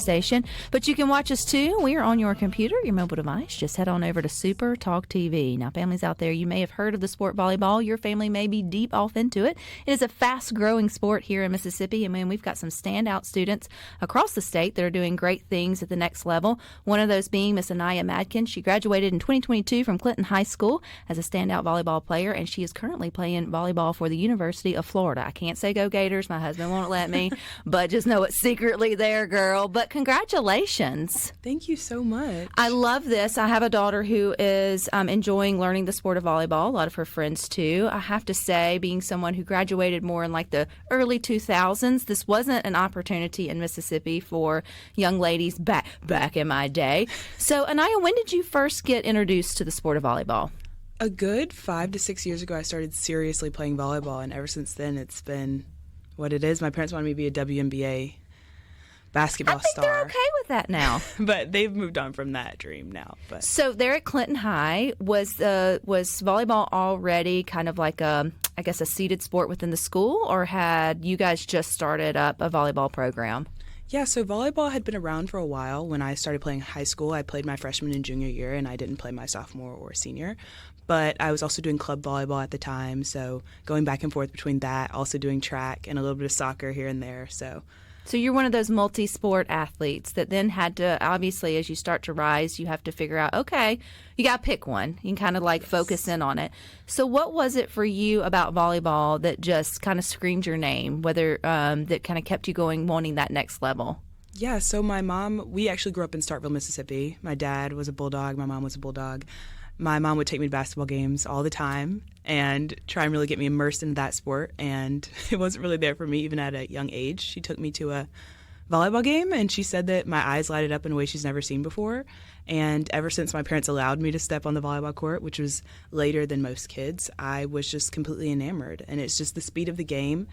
station, but you can watch us too. We are on your computer, your mobile device. Just head on over to SuperTalk TV. Now, families out there, you may have heard of the sport volleyball. Your family may be deep off into it. It is a fast-growing sport here in Mississippi, and man, we've got some standout students across the state that are doing great things at the next level. One of those being Miss Aniya Madkin. She graduated in 2022 from Clinton High School as a standout volleyball player, and she is currently playing volleyball for the University of Florida. I can't say go Gators. My husband won't let me, but just know it's secretly there, girl. But congratulations. Thank you so much. I love this. I have a daughter who is enjoying learning the sport of volleyball. A lot of her friends too. I have to say, being someone who graduated more in like the early 2000s, this wasn't an opportunity in Mississippi for young ladies back in my day. So, Aniya, when did you first get introduced to the sport of volleyball? A good 5 to 6 years ago, I started seriously playing volleyball, and ever since then, it's been what it is. My parents wanted me to be a WNBA basketball star. They're okay with that now. But they've moved on from that dream now. But so there at Clinton High, was volleyball already kind of like a seeded sport within the school, or had you guys just started up a volleyball program? Yeah, so volleyball had been around for a while. When I started playing high school, I played my freshman and junior year, and I didn't play my sophomore or senior. But I was also doing club volleyball at the time, so going back and forth between that, also doing track and a little bit of soccer here and there. So you're one of those multi-sport athletes that then had to, obviously, as you start to rise, you have to figure out, okay, you got to pick one. You can kind of like focus in on it. So what was it for you about volleyball that just kind of screamed your name, whether that kind of kept you going, wanting that next level? Yeah, so my mom, we actually grew up in Starkville, Mississippi. My dad was a Bulldog. My mom was a Bulldog. My mom would take me to basketball games all the time and try and really get me immersed in that sport, and it wasn't really there for me even at a young age. She took me to a volleyball game, and she said that my eyes lighted up in a way she's never seen before, and ever since my parents allowed me to step on the volleyball court, which was later than most kids, I was just completely enamored, and it's just the speed of the game,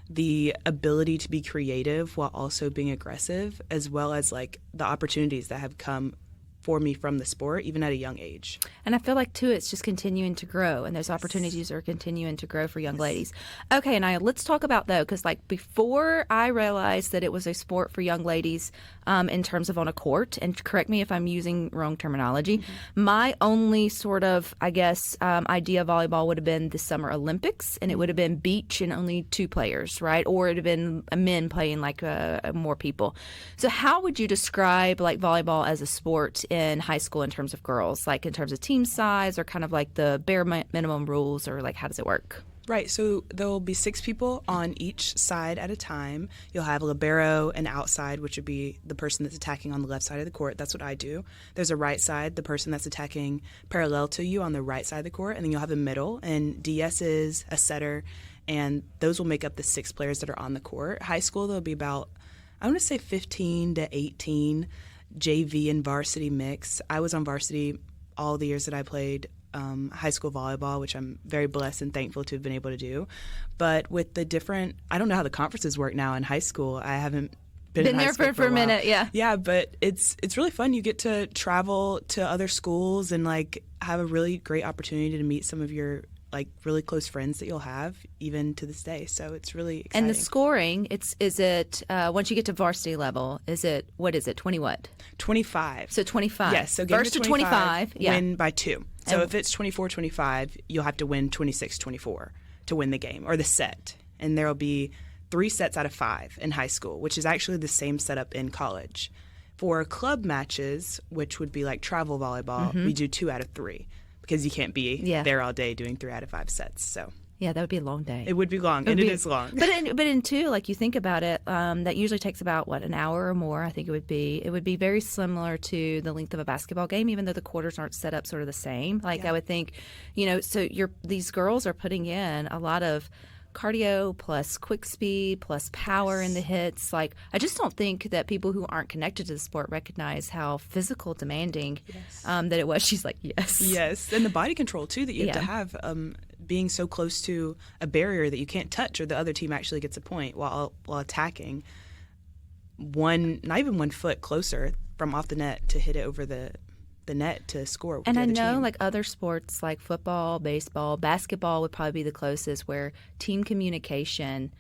the ability to be creative while also being aggressive, as well as like the opportunities that have come for me from the sport, even at a young age. And I feel like, too, it's just continuing to grow, and those opportunities are continuing to grow for young ladies. Okay, Aniya, let's talk about, though, because, like, before I realized that it was a sport for young ladies in terms of on a court, and correct me if I'm using wrong terminology, my only sort of, idea of volleyball would have been the Summer Olympics, and it would have been beach and only 2 players, right? Or it would have been men playing, like, more people. So how would you describe, like, volleyball as a sport in high school in terms of girls, like in terms of team size or kind of like the bare minimum rules, or like how does it work? Right, so there'll be 6 people on each side at a time. You'll have a libero, an outside, which would be the person that's attacking on the left side of the court. That's what I do. There's a right side, the person that's attacking parallel to you on the right side of the court, and then you'll have a middle, and DS is a setter, and those will make up the 6 players that are on the court. High school, there'll be about, I want to say 15 to 18 JV and varsity mix. I was on varsity all the years that I played high school volleyball, which I'm very blessed and thankful to have been able to do. But with the different, I don't know how the conferences work now in high school. I haven't been in there for a minute, yeah. Yeah, but it's really fun. You get to travel to other schools and like have a really great opportunity to meet some of your like really close friends that you'll have even to this day. So it's really exciting. And the scoring, is it once you get to varsity level, what is it, 20 what? 25. So 25. Yes, so first to 25, win by 2. So if it's 24-25, you'll have to win 26-24 to win the game or the set. And there will be 3 sets out of 5 in high school, which is actually the same setup in college. For club matches, which would be like travel volleyball, we do 2 out of 3. Because you can't be there all day doing 3 out of 5 sets. So yeah, that would be a long day. It would be long, and it is long. But in 2, like you think about it, that usually takes about an hour or more. I think it would be very similar to the length of a basketball game, even though the quarters aren't set up sort of the same. Like I would think, so these girls are putting in a lot of cardio plus quick speed plus power in the hits. Like I just don't think that people who aren't connected to the sport recognize how physical demanding that it was. She's like, yes, and the body control too that you have to have, being so close to a barrier that you can't touch or the other team actually gets a point while attacking. Not even 1 foot closer from off the net to hit it over the the net to score with And the I other know team. like other sports like football, baseball, basketball would probably be the closest where team communication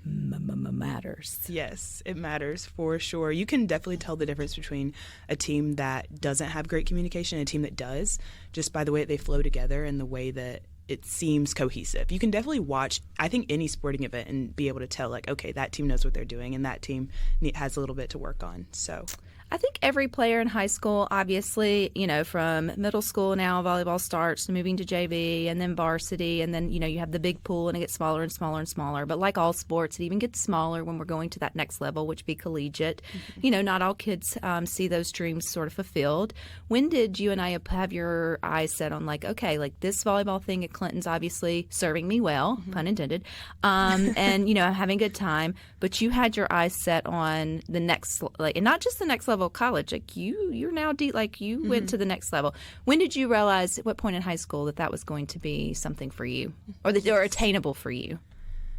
matters. Yes, it matters for sure. You can definitely tell the difference between a team that doesn't have great communication and a team that does, just by the way that they flow together and the way that it seems cohesive. You can definitely watch, I think, any sporting event and be able to tell, like, okay, that team knows what they're doing and that team has a little bit to work on. So I think every player in high school, obviously, from middle school now, volleyball starts, moving to JV, and then varsity, and then, you have the big pool, and it gets smaller and smaller and smaller. But like all sports, it even gets smaller when we're going to that next level, which would be collegiate. Mm-hmm. Not all kids see those dreams sort of fulfilled. When did you and I have your eyes set on, like, okay, like this volleyball thing at Clinton's obviously serving me well, pun intended, and, I'm having a good time, but you had your eyes set on the next, like, and not just the next level of college, like you're now deep, like you went to the next level. When did you realize, at what point in high school, that was going to be something for you, or attainable for you,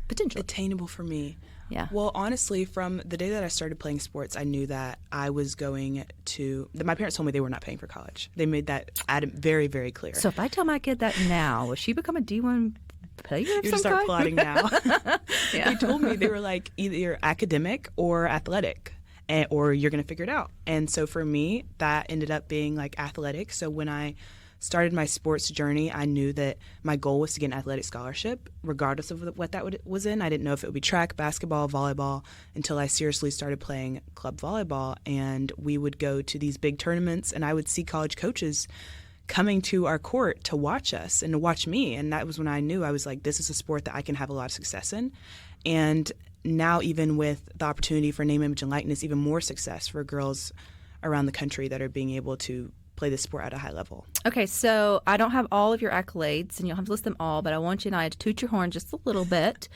potentially attainable for me? Yeah. Well, honestly, from the day that I started playing sports, I knew that I was going to. My parents told me they were not paying for college. They made that very, very clear. So if I tell my kid that now, will she become a D1 player? You just start plotting now. Yeah. They told me, they were like, either you're academic or athletic, or you're going to figure it out. And so for me, that ended up being like athletic. So when I started my sports journey, I knew that my goal was to get an athletic scholarship, regardless of what that was in. I didn't know if it would be track, basketball, volleyball, until I seriously started playing club volleyball. And we would go to these big tournaments, and I would see college coaches coming to our court to watch us and to watch me. And that was when I knew, I was like, this is a sport that I can have a lot of success in. And now, even with the opportunity for name, image, and likeness, even more success for girls around the country that are being able to play this sport at a high level. Okay, so I don't have all of your accolades, and you don't have to list them all, but I want you and I to toot your horn just a little bit,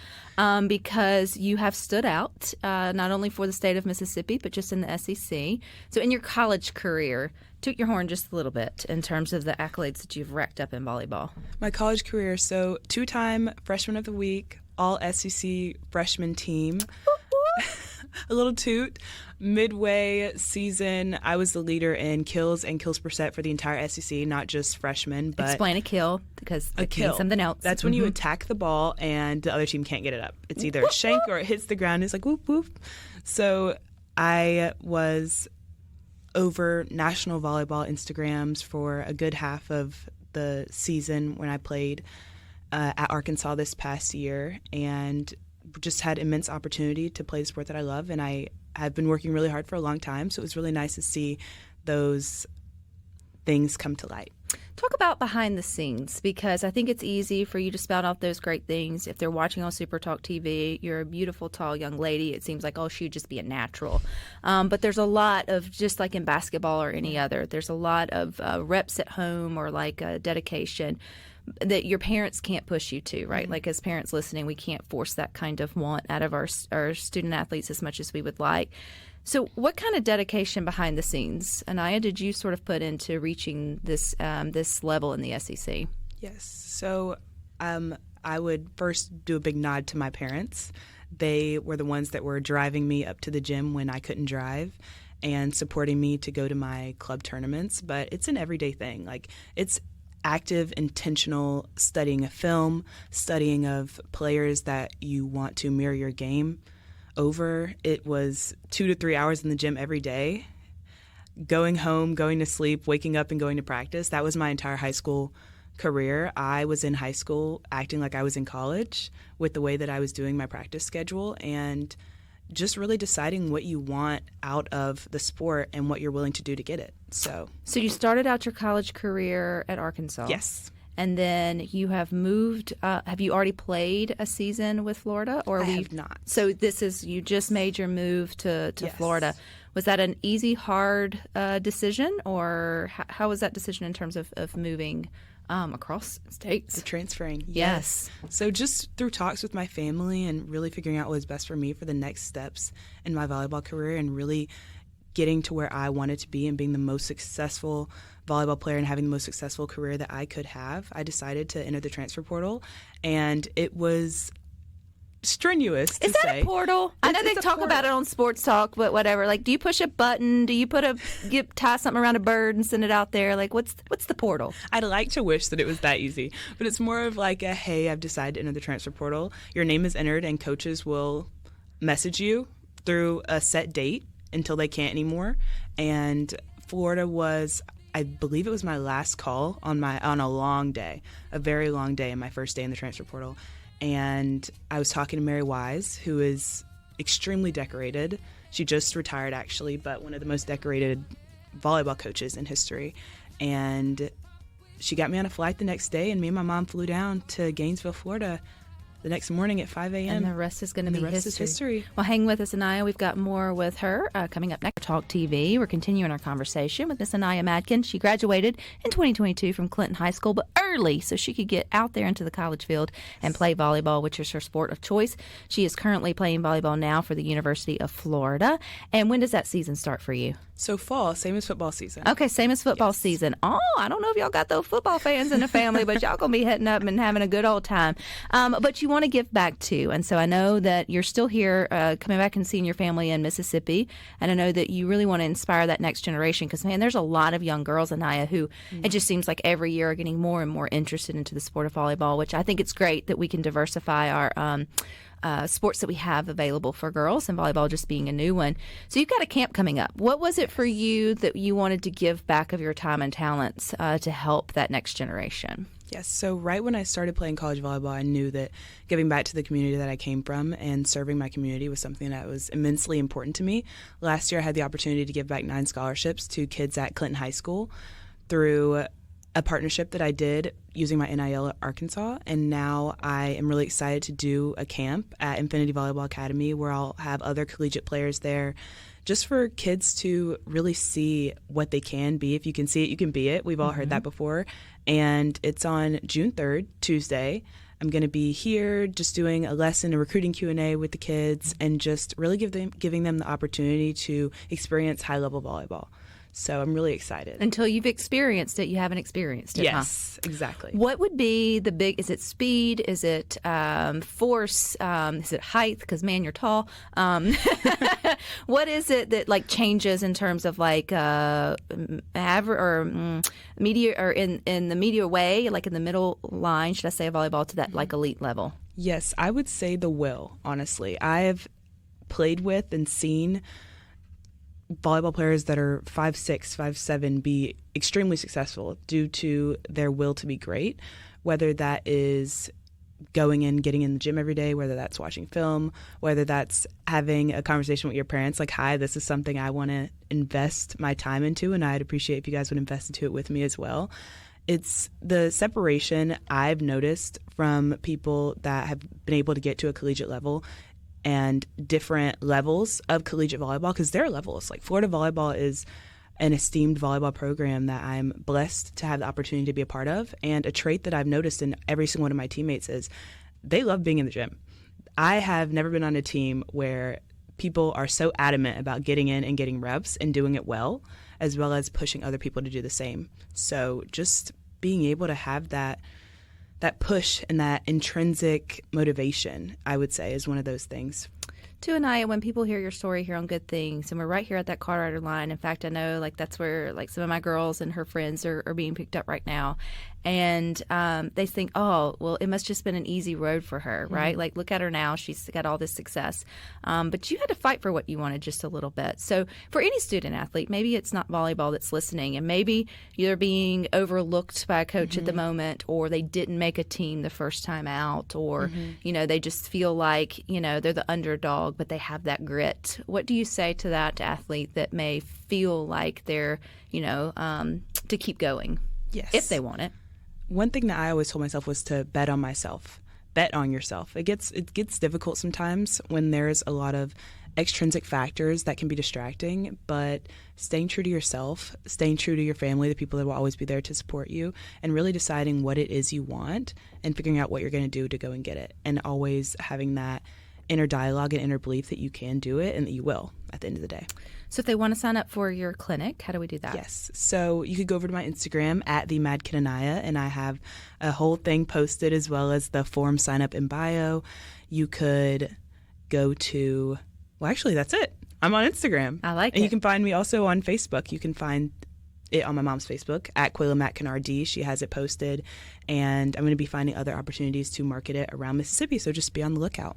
because you have stood out, not only for the state of Mississippi, but just in the SEC. So in your college career, toot your horn just a little bit in terms of the accolades that you've racked up in volleyball. My college career, so 2-time freshman of the week, all SEC freshman team. A little toot. Midway season, I was the leader in kills and kills per set for the entire SEC, not just freshmen. But explain a kill, because a it kill, means something else. That's when you attack the ball and the other team can't get it up. It's either a shank or it hits the ground. It's like whoop whoop. So I was over national volleyball Instagrams for a good half of the season when I played at Arkansas this past year, and just had immense opportunity to play the sport that I love. And I have been working really hard for a long time, so it was really nice to see those things come to light. Talk about behind the scenes, because I think it's easy for you to spout out those great things. If they're watching on SuperTalk TV, you're a beautiful, tall young lady. It seems like, oh, she'd just be a natural. But there's a lot of, just like in basketball or any other, there's a lot of reps at home, or like dedication that your parents can't push you to, right? Like, as parents listening, we can't force that kind of want out of our student athletes as much as we would like. So what kind of dedication behind the scenes, Aniya, did you sort of put into reaching this this level in the SEC? Yes. So I would first do a big nod to my parents. They were the ones that were driving me up to the gym when I couldn't drive and supporting me to go to my club tournaments. But it's an everyday thing. Like, it's active, intentional studying of film, studying of players that you want to mirror your game over. It was 2 to 3 hours in the gym every day, going home, going to sleep, waking up, and going to practice. That was my entire high school career. I was in high school acting like I was in college with the way that I was doing my practice schedule, and just really deciding what you want out of the sport and what you're willing to do to get it. So you started out your college career at Arkansas. Yes. And then you have moved. Have you already played a season with Florida, or I have not. So you just made your move to Yes. Florida. Was that an easy, hard decision, or how was that decision in terms of moving across states? The transferring. Yes. So just through talks with my family and really figuring out what was best for me for the next steps in my volleyball career, and really getting to where I wanted to be and being the most successful volleyball player and having the most successful career that I could have, I decided to enter the transfer portal. And it was strenuous to Is that say. a portal? I know they It's a talk about it on Sports Talk, but whatever. Like, do you push a button? Do you tie something around a bird and send it out there? Like, what's the portal? I'd like to wish that it was that easy, but it's more of like a, hey, I've decided to enter the transfer portal. Your name is entered, and coaches will message you through a set date until they can't anymore. And Florida was, I believe it was my last call on a long day, a very long day, and my first day in the transfer portal. And I was talking to Mary Wise, who is extremely decorated. She just retired, actually, but one of the most decorated volleyball coaches in history. And she got me on a flight the next day, and me and my mom flew down to Gainesville, Florida, the next morning at 5 a.m. And the rest is going to be history. Is history. Well, hang with us, Aniya. We've got more with her coming up next. Talk TV. We're continuing our conversation with Miss Aniya Madkin. She graduated in 2022 from Clinton High School, but early, so she could get out there into the college field and play volleyball, which is her sport of choice. She is currently playing volleyball now for the University of Florida. And when does that season start for you? So fall, same as football season. Okay, same as football season. Oh, I don't know if y'all got those football fans in the family, but y'all going to be heading up and having a good old time. But you want to give back too. And so I know that you're still here coming back and seeing your family in Mississippi. And I know that you really want to inspire that next generation because, man, there's a lot of young girls, Aniya, who it just seems like every year are getting more and more interested into the sport of volleyball, which I think it's great that we can diversify our sports that we have available for girls, and volleyball just being a new one. So you've got a camp coming up. What was it for you that you wanted to give back of your time and talents to help that next generation? Yes, so right when I started playing college volleyball, I knew that giving back to the community that I came from and serving my community was something that was immensely important to me. Last year, I had the opportunity to give back 9 scholarships to kids at Clinton High School through a partnership that I did using my NIL at Arkansas, and now I am really excited to do a camp at Infinity Volleyball Academy where I'll have other collegiate players there just for kids to really see what they can be. If you can see it, you can be it. We've all heard that before. And it's on June 3rd, Tuesday. I'm going to be here just doing a lesson, a recruiting Q&A with the kids, and just really giving them the opportunity to experience high-level volleyball. So I'm really excited. Until you've experienced it, you haven't experienced it. Yes, exactly. What would be the big, is it speed? Is it force? Is it height? Because, man, you're tall. What is it that, like, changes in terms of, like, average or media, or in the media way, like in the middle line, should I say, of volleyball to that, like, elite level? Yes, I would say the will, honestly. I have played with and seen volleyball players that are 5'6", 5'7" be extremely successful due to their will to be great, whether that is going in, getting in the gym every day, whether that's watching film, whether that's having a conversation with your parents like, hi, this is something I want to invest my time into, and I'd appreciate if you guys would invest into it with me as well. It's the separation I've noticed from people that have been able to get to a collegiate level and different levels of collegiate volleyball, because there are levels. Like Florida Volleyball is an esteemed volleyball program that I'm blessed to have the opportunity to be a part of. And a trait that I've noticed in every single one of my teammates is they love being in the gym. I have never been on a team where people are so adamant about getting in and getting reps and doing it well as pushing other people to do the same. So just being able to have that push and that intrinsic motivation, I would say, is one of those things. To Aniya, when people hear your story here on Good Things, and we're right here at that Colorado line. In fact, I know like that's where like some of my girls and her friends are being picked up right now. And they think, oh, well, it must just been an easy road for her, right? Like, look at her now. She's got all this success. But you had to fight for what you wanted just a little bit. So for any student athlete, maybe it's not volleyball that's listening, and maybe you're being overlooked by a coach at the moment, or they didn't make a team the first time out, or, you know, they just feel like, you know, they're the underdog, but they have that grit. What do you say to that athlete that may feel like they're, you know, to keep going? Yes. If they want it. One thing that I always told myself was to bet on myself. Bet on yourself. It gets difficult sometimes when there's a lot of extrinsic factors that can be distracting, but staying true to yourself, staying true to your family, the people that will always be there to support you, and really deciding what it is you want and figuring out what you're going to do to go and get it, and always having that inner dialogue and inner belief that you can do it and that you will at the end of the day. So if they want to sign up for your clinic, how do we do that? Yes. So you could go over to my Instagram at the Madkin Aniya, and I have a whole thing posted as well as the form sign up in bio. You could go to, well, actually, that's it. I'm on Instagram. I like it. And you can find me also on Facebook. You can find it on my mom's Facebook at Quayla Matkin RD. She has it posted, and I'm going to be finding other opportunities to market it around Mississippi. So just be on the lookout.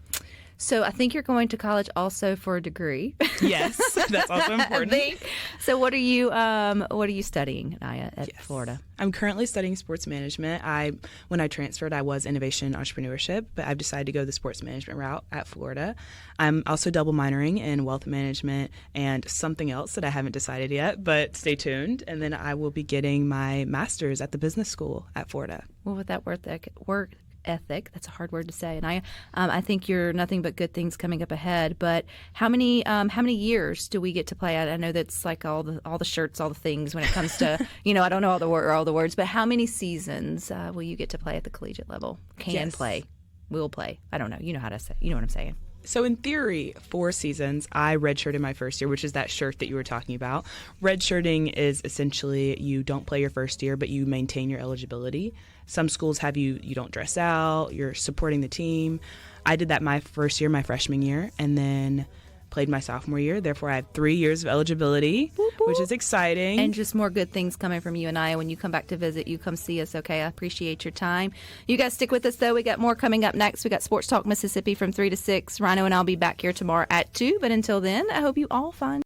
So I think you're going to college also for a degree. Yes, that's also important. I think. So what are you studying, Aniya, at Florida? I'm currently studying sports management. When I transferred, I was innovation and entrepreneurship, but I've decided to go the sports management route at Florida. I'm also double minoring in wealth management and something else that I haven't decided yet, but stay tuned. And then I will be getting my master's at the business school at Florida. Well, with that work ethic, that's a hard word to say, and I think you're nothing but good things coming up ahead. But how many years do we get to play at? I know that's like all the shirts, all the things when it comes to I don't know all the words, but how many seasons will you get to play at the collegiate level? Will play. I don't know. You know how to say. You know what I'm saying. So in theory, 4 seasons. I redshirted my first year, which is that shirt that you were talking about. Redshirting is essentially you don't play your first year, but you maintain your eligibility. Some schools have you don't dress out, you're supporting the team. I did that my first year, my freshman year, and then played my sophomore year. Therefore, I have 3 years of eligibility, which is exciting. And just more good things coming from you and I. When you come back to visit, you come see us, okay? I appreciate your time. You guys stick with us, though. We got more coming up next. We got Sports Talk Mississippi from 3 to 6. Rhino and I'll be back here tomorrow at 2. But until then, I hope you all find